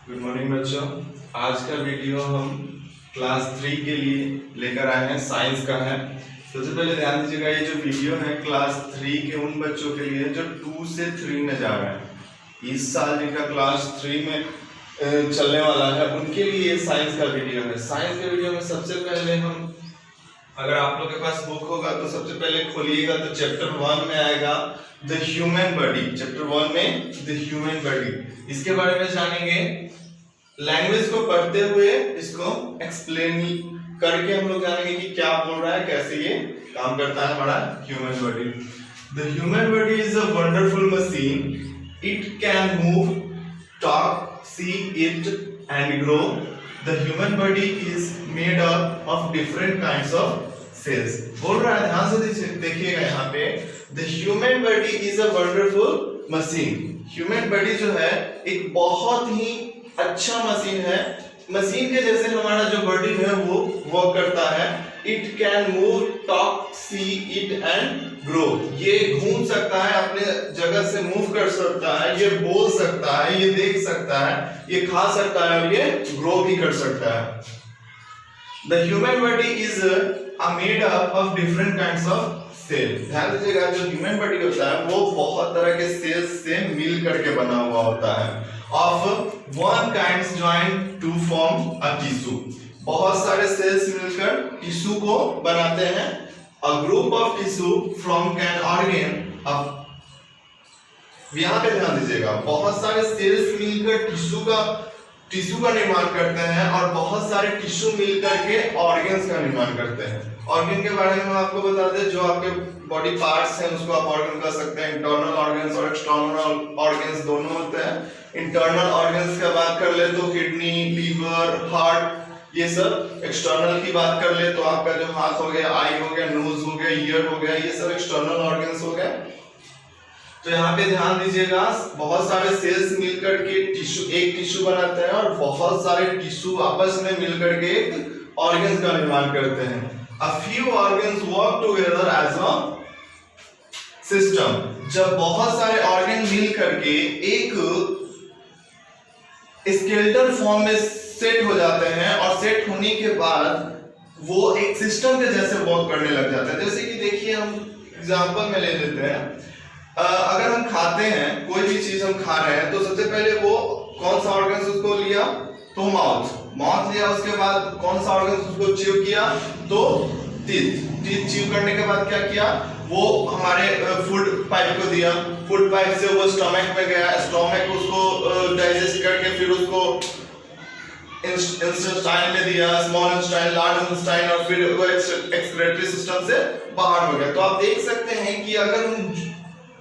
Good morning बच्चों। आज का वीडियो हम क्लास 3 के लिए लेकर आए हैं, साइंस का है। सबसे पहले ध्यान दीजिएगा, ये जो वीडियो है क्लास 3 के उन बच्चों के लिए जो 2 से 3 में जा रहे हैं। इस साल जिनका क्लास 3 में चलने वाला है उनके लिए ये साइंस का वीडियो है। साइंस के वीडियो में सबसे पहले हम, अगर आप लोग के पास बुक होगा तो सबसे पहले खोलिएगा तो चैप्टर 1 में आएगा द ह्यूमन बॉडी। चैप्टर 1 में द ह्यूमन बॉडी, इसके बारे में जानेंगे। लैंग्वेज को पढ़ते हुए इसको एक्सप्लेन करके हम लोग जानेंगे कि क्या बोल रहा है, कैसे ये काम करता है हमारा human body. The human body is a wonderful machine. It can move, talk, see, eat and grow. The human body is made up of different kinds of cells. बोल रहा है, ध्यान से देखिएगा यहाँ पे, The human body is a wonderful machine. Human body जो है एक बहुत ही अच्छा मशीन है। मशीन के जैसे हमारा जो बॉडी है वो वर्क करता है। It can move, talk, see, eat and grow. ये घूम सकता है, अपने जगह से मूव कर सकता है, ये बोल सकता है, ये देख सकता है, ये खा सकता है और ये ग्रो भी कर सकता है। The human body is made up of different kinds of cells. ध्यान दीजिएगा, जो ह्यूमन बॉडी होता है वो बहुत तरह के सेल्स से मिल करके बना हुआ होता है। Of one kind joined to form a tissue. बहुत सारे सेल्स मिलकर टिश्यू को बनाते हैं। A group of tissue from an organ of, यहाँ पे ध्यान दीजिएगा, बहुत सारे सेल्स मिलकर टिश्यू का निर्माण करते हैं और बहुत सारे टिश्यू मिलकर के ऑर्गन्स का निर्माण करते हैं। ऑर्गन के बारे में हम आपको बता दें, जो आपके बॉडी पार्ट्स हैं उसको आप ऑर्गन कह सकते हैं। इंटरनल ऑर्गन्स और एक्सटर्नल ऑर्गन्स दोनों होते हैं। इंटरनल ऑर्गन्स का बात कर ले तो किडनी, लीवर, हार्ट, ये सब। एक्सटर्नल की बात कर ले तो आपका जो हाथ हो गया, आई हो गया, नोज हो गया, ईयर हो गया, ये सब एक्सटर्नल ऑर्गन्स हो गए। तो यहाँ पे ध्यान दीजिएगा, बहुत सारे सेल्स मिलकर के एक टिश्यू बनाते हैं और बहुत सारे टिश्यू आपस में मिलकर के एक ऑर्गन्स का निर्माण करते हैं। A few organs work together as a system. जब बहुत सारे ऑर्गन मिल करके एक स्केलेटल फॉर्म में सेट हो जाते हैं और सेट होने के बाद वो एक सिस्टम के जैसे वर्क करने लग जाते हैं। जैसे कि देखिए, हम एग्जांपल में ले लेते हैं, अगर हम खाते हैं, कोई भी चीज हम खा रहे हैं तो सबसे पहले वो कौन सा ऑर्गन उसको लिया, तो माउथ लिया। उसके बाद कौन सा ऑर्गन उसको च्यू किया, तो टीथ च्यू करने के बाद क्या किया, वो हमारे फूड पाइप को दिया। फूड पाइप से वो स्टमक में गया, स्टमक उसको डाइजेस्ट करके फिर उसको इंटेस्टाइन में दिया, स्मॉल इंटेस्टाइन, लार्ज इंटेस्टाइन, और फिर वो एक्सक्रीटरी सिस्टम से बाहर हो गया। तो आप देख सकते हैं कि अगर हम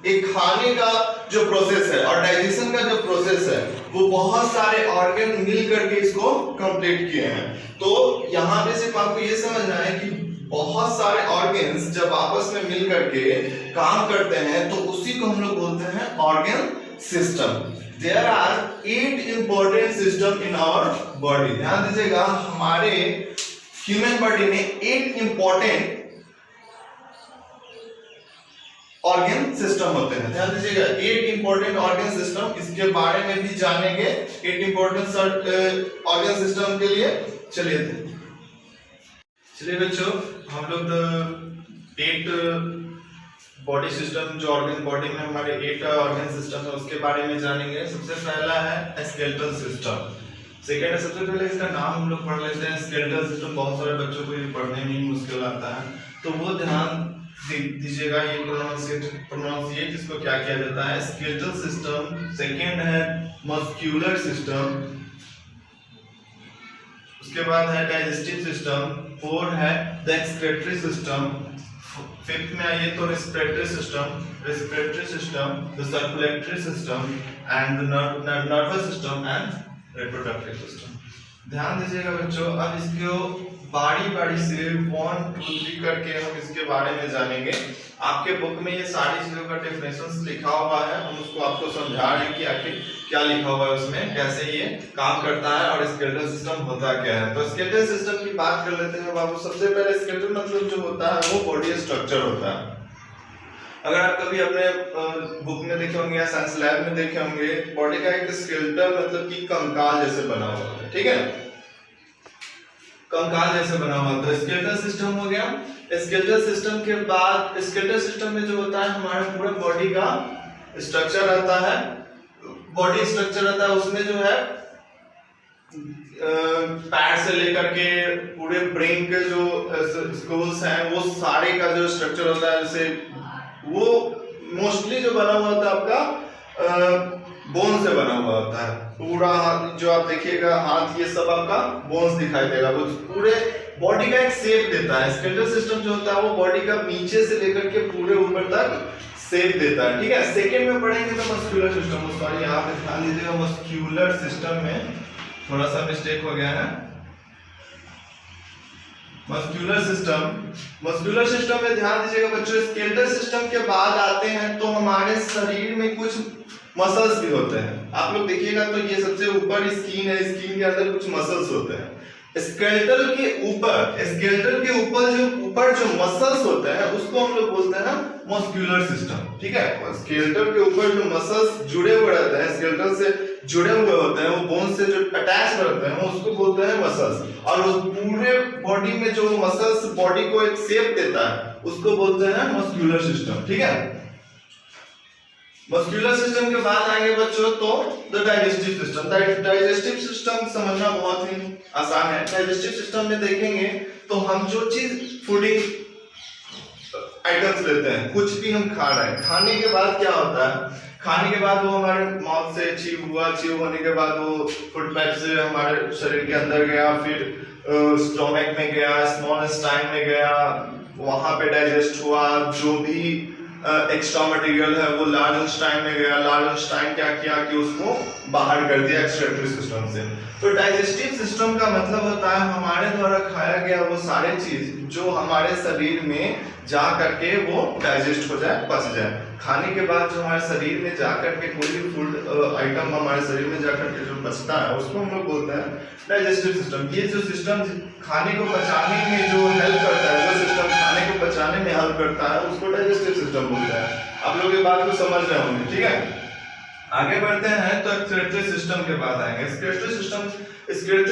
एक खाने का जो प्रोसेस है और डाइजेशन का जो प्रोसेस है वो बहुत सारे ऑर्गन मिल करके इसको कंप्लीट किए हैं। तो यहाँ पे सिर्फ आपको ये समझना है कि बहुत सारे ऑर्गन्स जब आपस में मिल करके काम करते हैं तो उसी को हम लोग बोलते हैं organ system. There are 8 important system in our body. ध्यान दीजिएगा, हमारे ह्यूमन बॉडी में 8 important ऑर्गन सिस्टम होते हैं। ध्यान दीजिएगा, 8 इंपॉर्टेंट ऑर्गन सिस्टम, इसके बारे में भी जानेंगे। 8 इंपॉर्टेंट ऑर्गन सिस्टम के लिए चलिए बच्चों, हम लोग 8 बॉडी सिस्टम, जो ऑर्गन बॉडी में हमारे 8 ऑर्गन सिस्टम है उसके बारे में जानेंगे। सबसे पहला है स्केलेटल सिस्टम। सेकेंड है, सबसे पहले इसका नाम हम लोग पढ़ लेते हैं। स्केलेटल सिस्टम बहुत सारे बच्चों को ये पढ़ने में मुश्किल आता है, तो वो ध्यान दीजिएगा, ये प्रोनाउंसिएट इसको क्या किया जाता है, स्केलेटल सिस्टम। सेकेंड है मस्कुलर सिस्टम, उसके बाद है डाइजेस्टिव सिस्टम, फोर्थ है द एक्सक्रीटरी सिस्टम, फिफ्थ में आइए तो respiratory system, the circulatory system and the nervous system and reproductive system. ध्यान दीजिएगा बच्चों, अब इसको बारी से 1, 2, 3 करके हम इसके बारे में जानेंगे। आपके बुक में ये सारी चीजों का डेफिनेशंस लिखा हुआ है, हम उसको आपको समझा रहे हैं कि आखिर क्या लिखा हुआ है उसमें, कैसे ये काम करता है और स्केलेटल सिस्टम होता क्या है। तो स्केलेटल सिस्टम की बात कर लेते हैं बाबू। सबसे पहले स्केलेटल मतलब जो होता है वो बॉडी स्ट्रक्चर होता है। अगर आप कभी अपने बुक में देखे होंगे या साइंस लैब में देखे होंगे, बॉडी का एक स्केलेटल मतलब कि कंकाल जैसे बना हुआ होता है, ठीक है, कंकाल जैसे बना हुआ होता है। स्केलेटल सिस्टम हो गया। स्केलेटल सिस्टम के बाद स्केलेटल सिस्टम में जो होता है हमारा पूरा बॉडी का स्ट्रक्चर रहता है, बॉडी स्ट्रक्चर रहता है, उसमें जो है पैर से लेकर के पूरे ब्रेन के जो स्कूल्स हैं वो सारे का जो स्ट्रक्चर होता है, जैसे वो मोस्टली जो बना हुआ होता है आपका बोन से बना हुआ होता है। पूरा हाथ जो आप देखिएगा, हाथ ये सब आपका बोन्स दिखाई देगा, वो पूरे बॉडी का एक शेप देता है। स्केलेटल सिस्टम जो होता है वो बॉडी का नीचे से लेकर के पूरे ऊपर तक शेप देता है, ठीक है। सेकंड में पढ़ेंगे तो मस्कुलर सिस्टम, सॉरी यहाँ पे ध्यान दीजिएगा, मस्कुलर सिस्टम में थोड़ा सा मिस्टेक हो गया है। मस्कुलर सिस्टम में ध्यान दीजिएगा बच्चों, स्केलेटल सिस्टम के बाद आते हैं तो हमारे शरीर में कुछ मसल्स भी होते हैं। आप लोग देखिएगा तो ये सबसे ऊपर स्किन है, स्किन के अंदर कुछ मसल्स होते हैं। स्केलेटल के ऊपर जो मसल्स होते हैं उसको हम लोग बोलते हैं मस्कुलर सिस्टम, ठीक है। स्केलेटल के ऊपर जो मसल्स जुड़े हुए रहते हैं, स्केलेटल से जुड़े हुए होते हैं, वो बोन से जो अटैच रहते हैं, वो उसको बोलते हैं मसल्स। और उस पूरे बॉडी में जो मसल्स बॉडी को एक शेप देता है उसको बोलते हैं मस्कुलर सिस्टम, ठीक है। मस्कुलर सिस्टम के बाद आएंगे बच्चों तो the digestive system. Digestive system समझना बहुत ही आसान है। डाइजेस्टिव सिस्टम में देखेंगे तो हम जो चीज फूडिंग आइटम्स लेते हैं, कुछ भी हम खा रहे हैं, खाने के बाद क्या होता है, खाने के बाद वो हमारे माउथ से च्यू होने के बाद वो फूड पाइप से हमारे शरीर के अंदर गया, फिर स्टोमक में गया, स्मॉल इंटेस्टाइन में गया, वहां पे डाइजेस्ट हुआ, जो भी एक्स्ट्रा मटेरियल है वो लार्ज इंटेस्टाइन में गया, लार्ज इंटेस्टाइन क्या किया कि उसको बाहर कर दिया एक्सक्रीटरी सिस्टम से। तो डाइजेस्टिव सिस्टम का मतलब होता है हमारे द्वारा खाया गया वो सारे चीज जो हमारे शरीर में जा करके वो डाइजेस्ट हो जाए, पच जाए। खाने के बाद जो हमारे शरीर में जा करके कोई भी फूड आइटम हमारे शरीर में जा करके जो बचता है उसको हम लोग बोलते हैं डाइजेस्टिव सिस्टम। ये जो सिस्टम खाने को पचाने में जो हेल्प करता है, जो सिस्टम खाने को पचाने में हेल्प करता है उसको डाइजेस्टिव सिस्टम बोलते हैं। आप लोग ये बात को समझ रहे होंगे, ठीक है। आगे बढ़ते हैं तो एक्सक्रीटरी सिस्टम के बाद आएंगे। एक्सक्रीटरी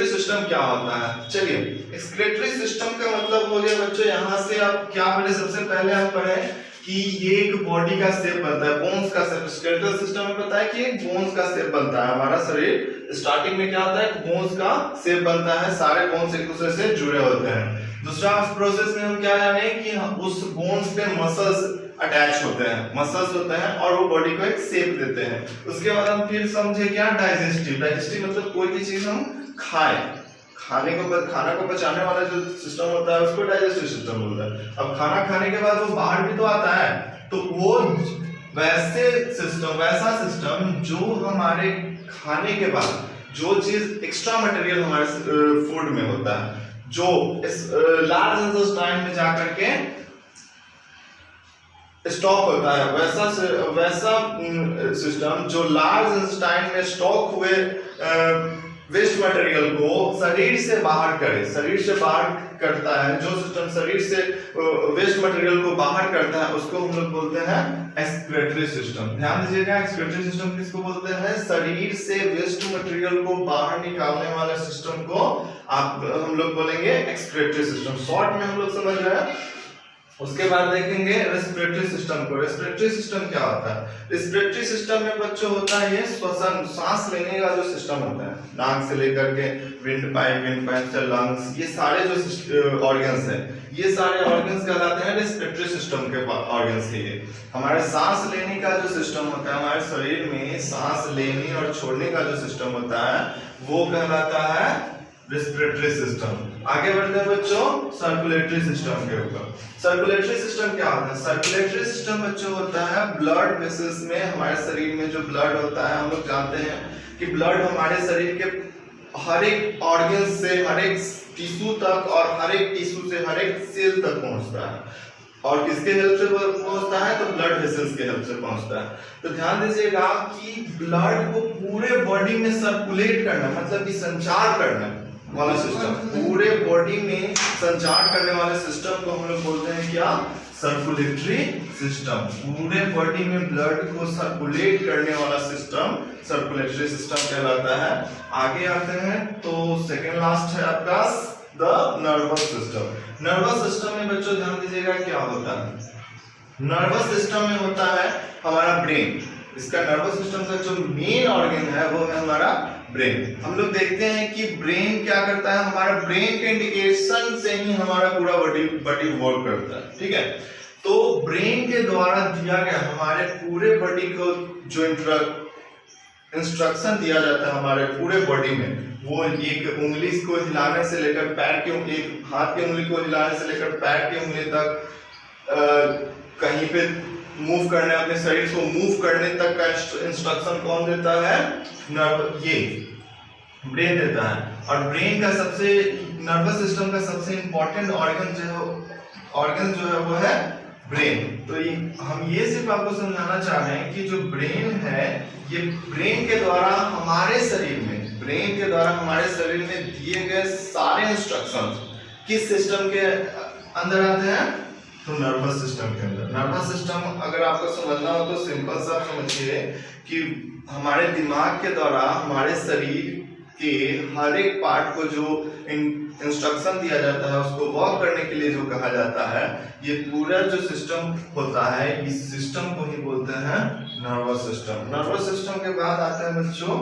सिस्टम क्या होता है, चलिए। एक्सक्रीटरी सिस्टम का मतलब हो गया बच्चों, यहाँ से आप क्या पढ़े, सबसे पहले हम पढ़े कि ये एक बॉडी का शेप बनता है, बोन्स का शेप। स्केलेटल सिस्टम में पता है कि एक बोन्स का शेप बनता है। हमारा शरीर स्टार्टिंग में क्या होता है, बोन्स का शेप बनता है, सारे बोन्स एक दूसरे से जुड़े होते हैं। दूसरा प्रोसेस में हम क्या जाने कि उस बोन्स पे मसल्स अटैच होते हैं, मसल्स होते हैं और वो बॉडी को एक शेप देते हैं। उसके बाद हम फिर समझे क्या, डाइजेस्टिव मतलब कोई भी चीज हम खाएं, खाना को पचाने वाला जो सिस्टम होता है उसको डाइजेस्टिव सिस्टम बोलता है। अब खाना खाने के बाद वो बाहर भी तो आता है, तो वो वैसा सिस्टम जो हमारे खाने के बाद जो चीज एक्स्ट्रा मटेरियल हमारे फूड में होता है, जो लार्ज इंटेस्टाइन में जाकर के स्टॉक होता है, वैसा सिस्टम जो लार्ज इंटेस्टाइन में स्टॉक हुए वेस्ट मटेरियल को शरीर से बाहर करे, शरीर से बाहर करता है, जो सिस्टम शरीर से वेस्ट मटेरियल को बाहर करता है उसको हम लोग बोलते हैं एक्सक्रीटरी सिस्टम। ध्यान दीजिएगा, एक्सक्रीटरी सिस्टम किसको बोलते हैं, शरीर से वेस्ट मटेरियल को बाहर निकालने वाले सिस्टम को हम लोग बोलेंगे एक्सक्रीटरी सिस्टम। शॉर्ट में हम लोग समझ रहे हैं। उसके बाद देखेंगे रेस्पिरेटरी सिस्टम को। रेस्पिरेटरी सिस्टम क्या होता है, रेस्पिरेटरी सिस्टम में बच्चों होता है ये श्वसन, सांस लेने का जो सिस्टम होता है, नाक से लेकर के विंड पाइप से लंग्स, ये सारे जो ऑर्गन्स हैं, ये सारे ऑर्गन्स कहलाते हैं रेस्पिरेटरी सिस्टम के ऑर्गन्स। ये हमारे सांस लेने का जो सिस्टम होता है, हमारे शरीर में सांस लेने और छोड़ने का जो सिस्टम होता है वो कहलाता है रेस्पिरेटरी सिस्टम। आगे बढ़ते हैं बच्चों सर्कुलेटरी सिस्टम के ऊपर। सर्कुलेटरी सिस्टम क्या होता है, सर्कुलेटरी सिस्टम बच्चों होता है ब्लड वेसल्स में, हमारे शरीर में जो ब्लड होता है, हम लोग जानते हैं कि ब्लड हमारे शरीर के हर एक ऑर्गन से, हर एक टिश्यू तक और हर एक टिश्यू से हर एक सेल तक पहुंचता है। और किसके हेल्प से पहुंचता है, तो ब्लड वेसल्स के हेल्प से पहुंचता है। तो ध्यान दीजिएगा कि ब्लड को पूरे बॉडी में सर्कुलेट करना, मतलब कि संचार करना वाला सिस्टम, पूरे बॉडी में संचार करने वाले सिस्टम को हम लोग बोलते हैं क्या, सर्कुलेटरी सिस्टम, पूरे बॉडी में ब्लड को सर्कुलेट करने वाला सिस्टम सर्कुलेटरी सिस्टम कहलाता है। आगे आते हैं तो सेकेंड लास्ट है आपका the nervous system. Nervous system में बच्चों ध्यान दीजिएगा क्या होता है। नर्वस सिस्टम में होता है हमारा ब्रेन। इसका नर्वस सिस्टम का जो मेन ऑर्गन है वो है हमारा ब्रेन। हम लोग देखते हैं कि ब्रेन क्या करता है, हमारा ब्रेन के इंडिकेशन से ही हमारा पूरा बॉडी वर्क करता है, ठीक है। तो ब्रेन के द्वारा दिया गया हमारे पूरे बॉडी को जो इंस्ट्रक्शन दिया जाता है हमारे पूरे बॉडी में, वो एक उंगली को हिलाने से लेकर पैर के, एक हाथ की उंगली को हिलाने से लेकर पैर की उंगली तक, कहीं पे मूव करने, अपने शरीर को मूव करने तक का इंस्ट्रक्शन कौन देता है, ये ब्रेन देता है। और ब्रेन का सबसे, नर्वस सिस्टम का सबसे इंपॉर्टेंट ऑर्गन जो है वो है ब्रेन। तो हम ये सिर्फ आपको समझाना चाह रहे हैं कि जो ब्रेन है, ये ब्रेन के द्वारा हमारे शरीर में, ब्रेन के द्वारा हमारे शरीर में दिए गए सारे इंस्ट्रक्शंस किस सिस्टम के अंदर आते हैं, तो नर्वस सिस्टम के अंदर। नर्वस सिस्टम अगर आपको समझना हो तो सिंपल सा समझिए कि हमारे दिमाग के द्वारा हमारे शरीर के हर एक पार्ट को जो इंस्ट्रक्शन दिया जाता है, उसको वर्क करने के लिए जो कहा जाता है, ये पूरा जो सिस्टम होता है, इस सिस्टम को ही बोलते हैं नर्वस सिस्टम। नर्वस सिस्टम के बाद आता है बच्चों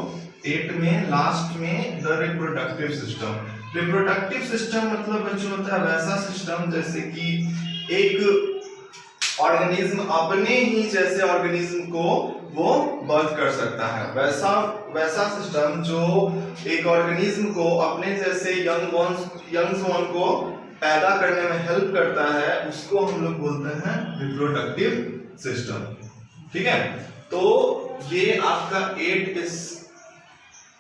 8 में लास्ट में the reproductive system. Reproductive system मतलब बच्चों होता है वैसा सिस्टम जैसे कि एक ऑर्गेनिज्म अपने ही जैसे ऑर्गेनिज्म को वो बर्थ कर सकता है, वैसा सिस्टम जो एक ऑर्गेनिज्म को अपने जैसे यंग वन को पैदा करने में हेल्प करता है, उसको हम लोग बोलते हैं रिप्रोडक्टिव सिस्टम, ठीक है। तो ये आपका 8 इस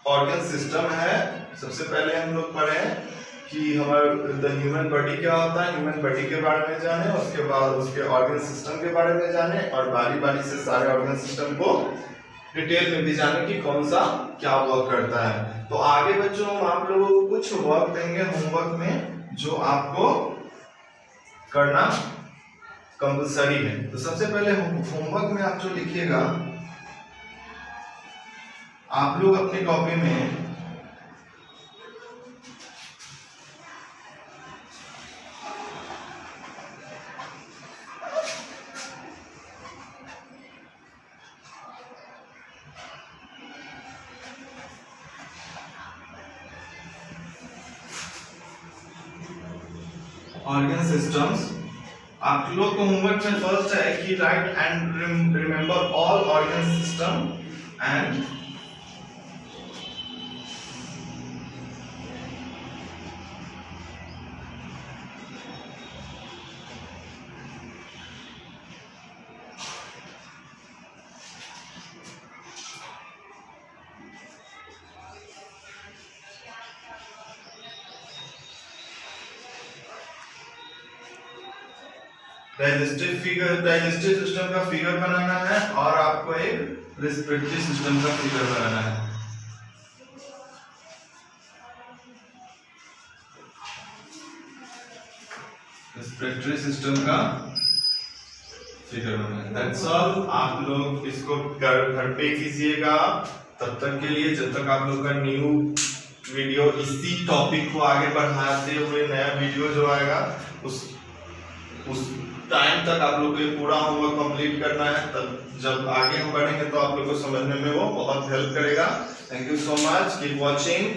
ऑर्गन सिस्टम है। सबसे पहले हम लोग पढ़े कि हमारा द ह्यूमन बॉडी क्या होता है, ह्यूमन बॉडी के बारे में जाने, उसके बाद उसके ऑर्गन सिस्टम के बारे में जाने, और बारी बारी से सारे ऑर्गन सिस्टम को डिटेल में भी जाने कि कौन सा क्या वर्क करता है। तो आगे बच्चों हम आप लोगों को कुछ वर्क देंगे होमवर्क में, जो आपको करना कंपलसरी है। तो सबसे पहले होमवर्क में आप जो लिखिएगा, आप लोग अपनी कॉपी में ऑर्गन सिस्टम्स, आप लोग को होमवर्क में फर्स्ट है कि right and remember all organ system and digestive system का फिगर बनाना है, और आपको एक रेस्पिरेटरी सिस्टम का फिगर बनाना है। रेस्पिरेटरी सिस्टम का फिगर बनाना है। That's all. आप लोग इसको घर पे कीजिएगा। तब तक के लिए, जब तक आप लोग का न्यू वीडियो इसी टॉपिक को आगे बढ़ाते हुए नया वीडियो जो आएगा, उस टाइम तक आप लोग को पूरा होमवर्क कंप्लीट करना है। तब जब आगे हम बढ़ेंगे तो आप लोग को समझने में वो बहुत हेल्प करेगा। Thank you so much, keep watching.